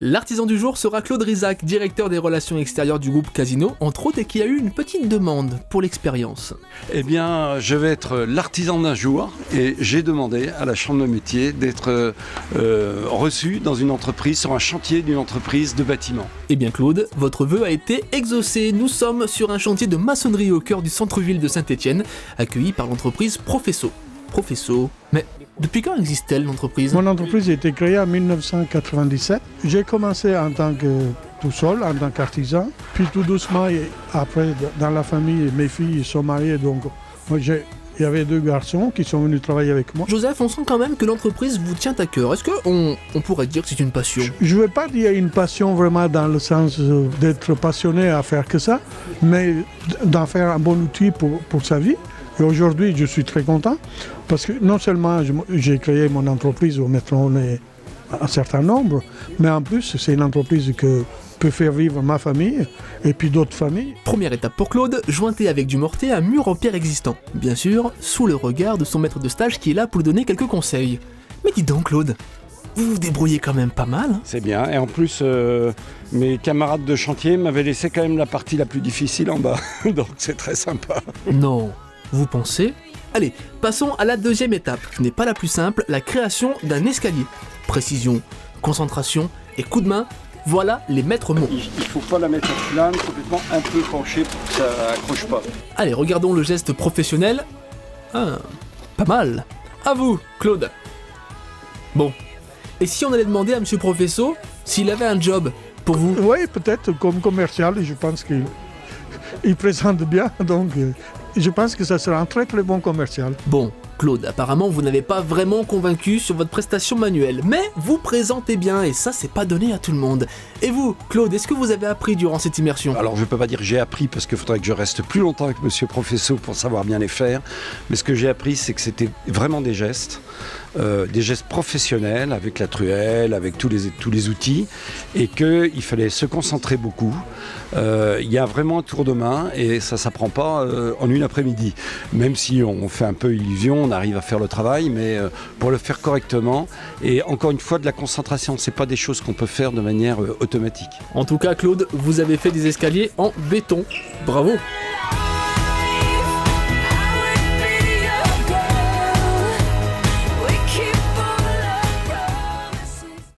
L'artisan du jour sera Claude Rizac, directeur des relations extérieures du groupe Casino, entre autres, et qui a eu une petite demande pour l'expérience. Eh bien, je vais être l'artisan d'un jour et j'ai demandé à la Chambre de métier d'être reçu dans une entreprise, sur un chantier d'une entreprise de bâtiment. Eh bien Claude, votre vœu a été exaucé. Nous sommes sur un chantier de maçonnerie au cœur du centre-ville de Saint-Étienne, accueilli par l'entreprise Professo. Professo, mais depuis quand existe-t-elle l'entreprise ? Mon entreprise a été créée en 1997. J'ai commencé en tant que tout seul, en tant qu'artisan. Puis tout doucement, et après, dans la famille, mes filles sont mariées. Donc, il y avait 2 garçons qui sont venus travailler avec moi. Joseph, on sent quand même que l'entreprise vous tient à cœur. Est-ce qu'on pourrait dire que c'est une passion ? Je ne veux pas dire une passion vraiment dans le sens d'être passionné à faire que ça, mais d'en faire un bon outil pour sa vie. Et aujourd'hui, je suis très content parce que non seulement j'ai créé mon entreprise où maintenant on est un certain nombre, mais en plus, c'est une entreprise qui peut faire vivre ma famille et puis d'autres familles. Première étape pour Claude, jointer avec du mortier un mur en pierre existant. Bien sûr, sous le regard de son maître de stage qui est là pour lui donner quelques conseils. Mais dis donc Claude, vous vous débrouillez quand même pas mal, hein ? C'est bien. Et en plus, mes camarades de chantier m'avaient laissé quand même la partie la plus difficile en bas. Donc c'est très sympa. Non, vous pensez ? Allez, passons à la deuxième étape, qui n'est pas la plus simple, la création d'un escalier. Précision, concentration et coup de main, voilà les maîtres mots. Il ne faut pas la mettre plane, complètement un peu penchée pour que ça accroche pas. Allez, regardons le geste professionnel. Ah, pas mal. À vous, Claude. Bon, et si on allait demander à Monsieur Professo s'il avait un job pour vous ? Oui, peut-être comme commercial, je pense qu'il présente bien, donc je pense que ça sera un très très bon commercial. Bon, Claude, apparemment vous n'avez pas vraiment convaincu sur votre prestation manuelle, mais vous présentez bien et ça c'est pas donné à tout le monde. Et vous, Claude, est-ce que vous avez appris durant cette immersion ? Alors je ne peux pas dire que j'ai appris parce qu'il faudrait que je reste plus longtemps avec Monsieur Professo pour savoir bien les faire, mais ce que j'ai appris c'est que c'était vraiment des gestes professionnels avec la truelle, avec tous les outils, et qu'il fallait se concentrer beaucoup. Il y a vraiment un tour de main et ça ne s'apprend pas en une après-midi. Même si on fait un peu illusion, on arrive à faire le travail, mais pour le faire correctement, et encore une fois de la concentration, ce n'est pas des choses qu'on peut faire de manière automatique. En tout cas, Claude, vous avez fait des escaliers en béton. Bravo !